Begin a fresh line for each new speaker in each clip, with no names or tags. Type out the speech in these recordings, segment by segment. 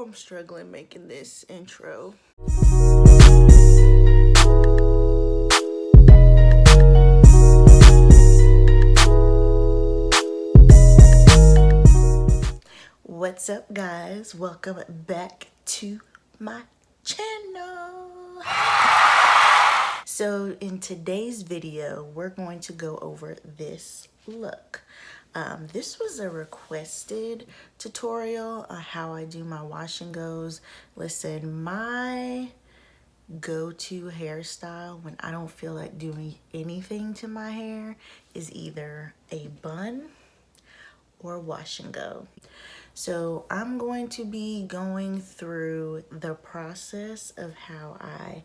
I'm struggling making this intro. What's up, guys? Welcome back to my channel. So in today's video, we're going to go over this look. This was a requested tutorial on how I do my wash and goes. Listen, my go-to hairstyle when I don't feel like doing anything to my hair is either a bun or wash and go. So I'm going to be going through the process of how I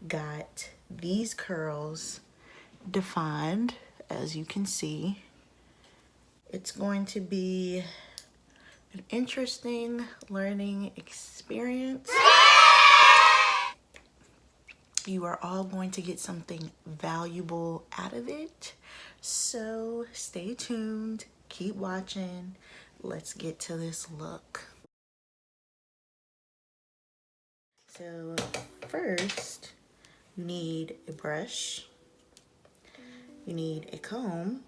got these curls defined. As you can see, it's going to be an interesting learning experience. You are all going to get something valuable out of it. So stay tuned, keep watching. Let's get to this look. So first, you need a brush, you need a comb,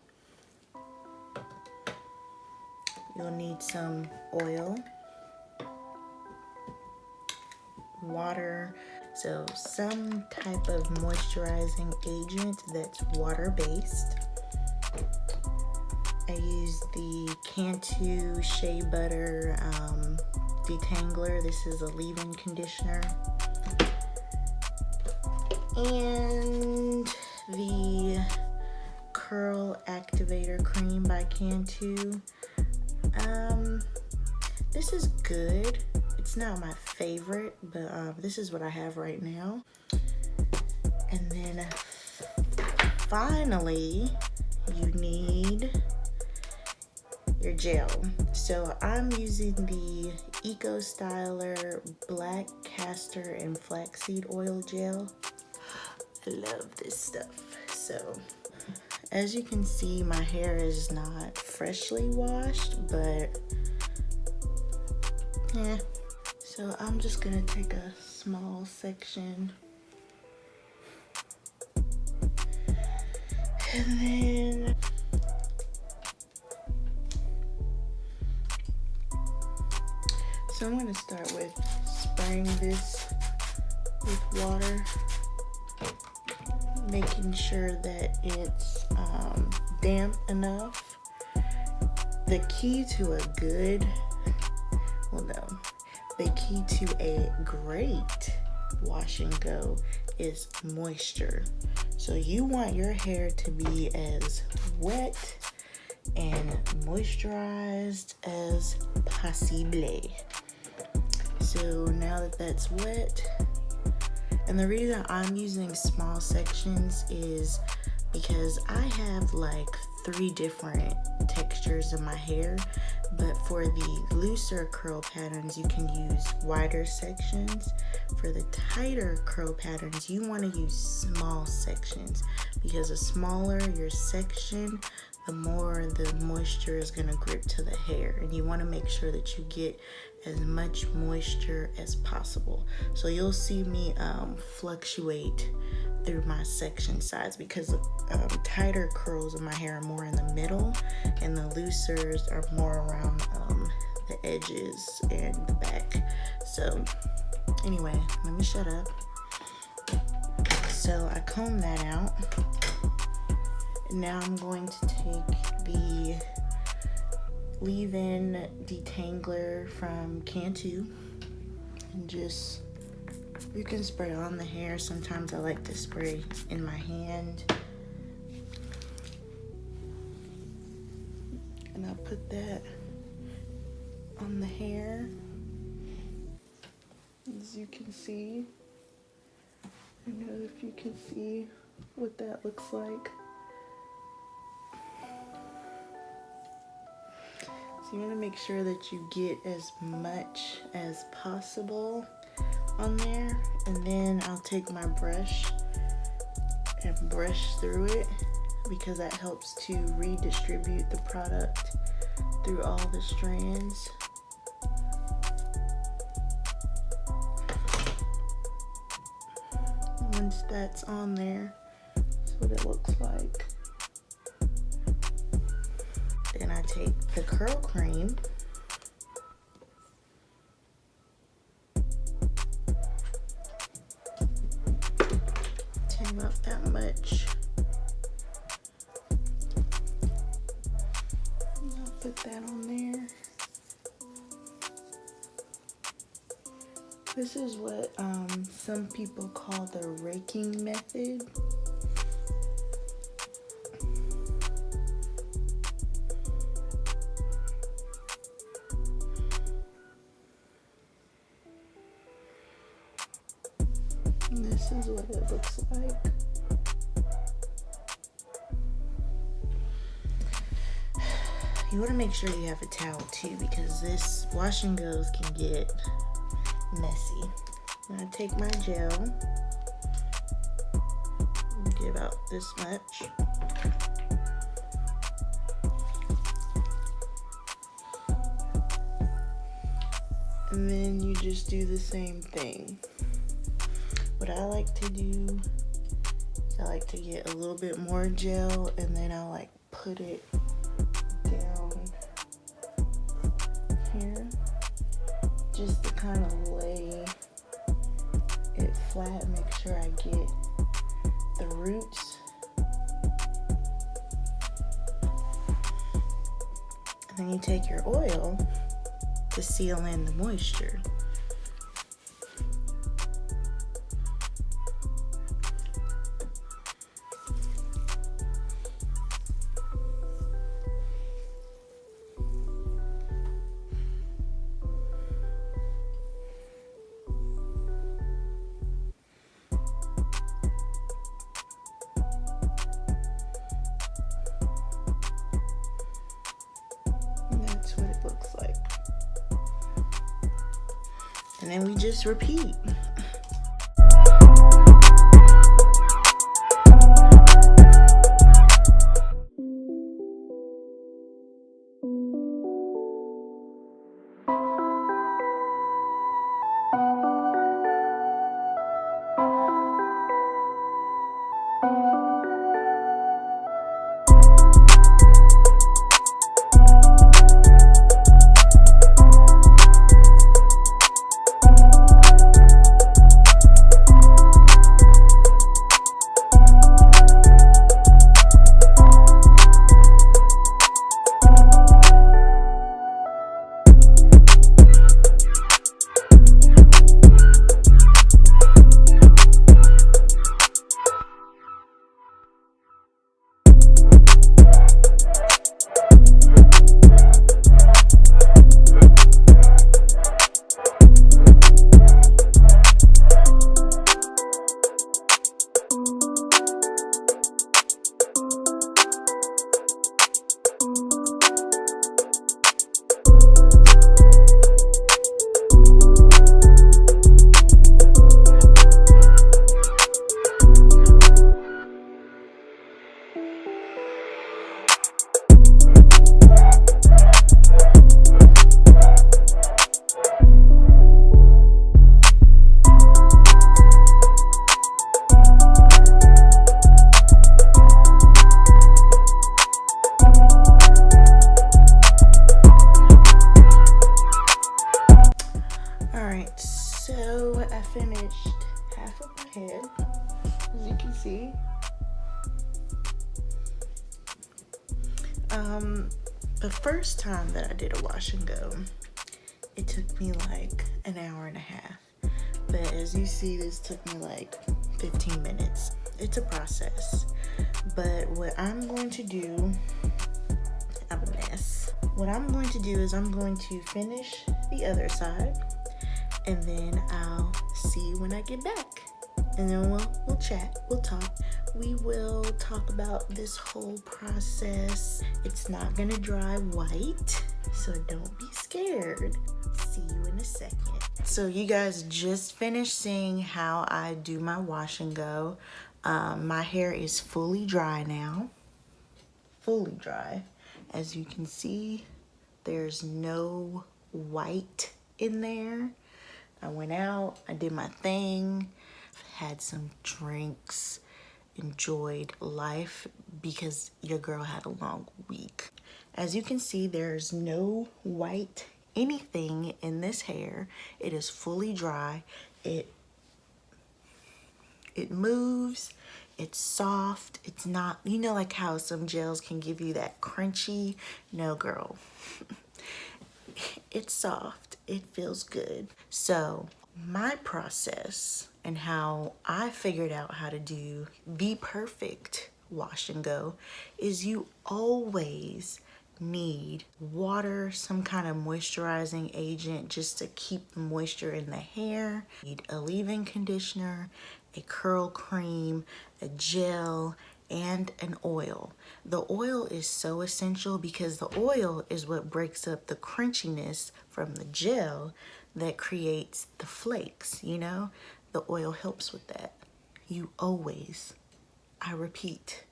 you'll need some oil, water, so some type of moisturizing agent that's water-based. I use the Cantu Shea Butter Detangler. This is a leave-in conditioner. And the Curl Activator Cream by Cantu. This is good. It's not my favorite, but this is what I have right now. And then finally, you need your gel. So I'm using the Eco Styler Black Castor and Flaxseed Oil Gel. I love this stuff. So as you can see, my hair is not freshly washed, but yeah. So I'm just gonna take a small section and then so I'm gonna start with spraying this with water, making sure that it's damp enough. The key to a good, the key to a great wash and go is moisture. So you want your hair to be as wet and moisturized as possible. So now that that's wet, and the reason I'm using small sections is because I have like 3 different textures in my hair, but for the looser curl patterns, you can use wider sections. For the tighter curl patterns, you want to use small sections, because the smaller your section, the more the moisture is going to grip to the hair, and you want to make sure that you get as much moisture as possible. So you'll see me fluctuate through my section size, because the tighter curls of my hair are more in the middle and the loosers are more around the edges and the back. So anyway, let me shut up. So I comb that out. Now I'm going to take the leave-in detangler from Cantu and just, you can spray on the hair. Sometimes I like to spray in my hand. And I'll put that on the hair. As you can see, I don't know if you can see what that looks like. So you want to make sure that you get as much as possible on there, and then I'll take my brush and brush through it, because that helps to redistribute the product through all the strands. once that's on there, that's what it looks like. Then I take the curl cream, take about that much. I'll put that on there. This is what some people call the raking method. This is what it looks like. You want to make sure you have a towel too, because this wash and goes can get messy. I'm gonna take my gel, get about this much. And then you just do the same thing. What I like to do is I like to get a little bit more gel, and then I like put it down here, just to kind of lay it flat, make sure I get the roots. And then you take your oil to seal in the moisture. That's what it looks like. And then we just repeat. Finished half of my head, as you can see. The first time that I did a wash and go, it took me like an hour and a half. But as you see, this took me like 15 minutes. It's a process. But what I'm going to do, I'm a mess. What I'm going to do is I'm going to finish the other side, and then I'll see you when I get back. And then we'll chat, we'll talk. We will talk about this whole process. It's not gonna dry white, so don't be scared. See you in a second. So you guys just finished seeing how I do my wash and go. My hair is fully dry now. Fully dry. As you can see, there's no white in there. I went out, I did my thing. had some drinks, enjoyed life, because your girl had a long week. As you can see, there's no white anything in this hair. It is fully dry. It moves. It's soft. It's not, you know, like how some gels can give you that crunchy. No, girl. It's soft. It feels good. So my process and how I figured out how to do the perfect wash and go is you always need water, some kind of moisturizing agent just to keep the moisture in the hair. You need a leave-in conditioner, a curl cream, a gel, and an oil. The oil is so essential because the oil is what breaks up the crunchiness from the gel that creates the flakes, you know? The oil helps with that. You always, I repeat,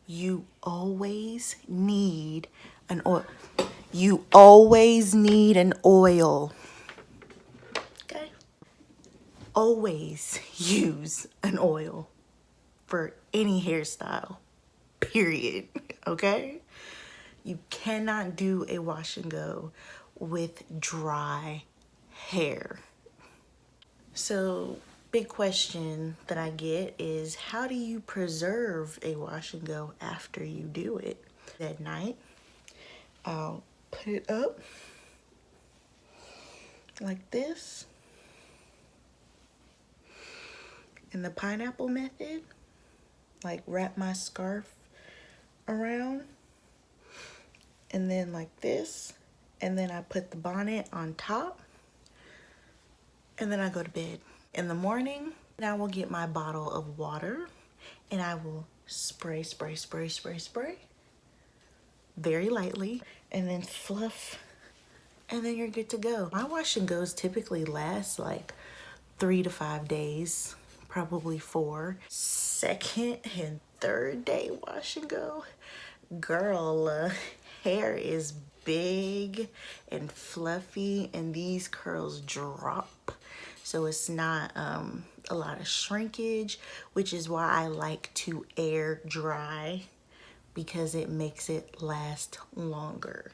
you always need an oil. You always need an oil. Okay? Always use an oil for any hairstyle, period. Okay? You cannot do a wash and go with dry hair. So, big question that I get is, how do you preserve a wash and go after you do it? At night, I'll put it up like this in the pineapple method, like wrap my scarf around, and then like this, and then I put the bonnet on top, and then I go to bed. In the morning, I will get my bottle of water and I will spray very lightly, and then fluff, and then you're good to go. My wash and goes typically last like 3 to 5 days, probably 4. Second and third day wash and go, girl, hair is big and fluffy and these curls drop, so it's not a lot of shrinkage, which is why I like to air dry, because it makes it last longer.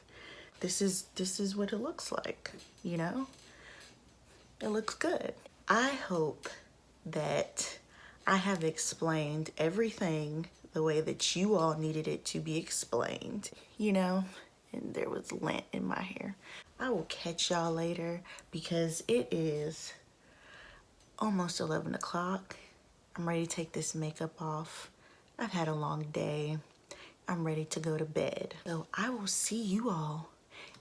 This is what it looks like, you know? It looks good. I hope that I have explained everything the way that you all needed it to be explained, you know? And there was lint in my hair. I will catch y'all later because it is almost 11 o'clock. I'm ready to take this makeup off. I've had a long day. I'm ready to go to bed. So I will see you all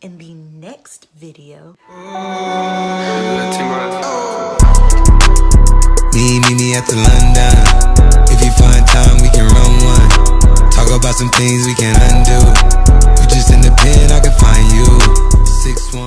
in the next video.
Meet me at the London. If you find time, we can run one. Talk about some things we can undo. You just in the pen, I can find you. 6'1"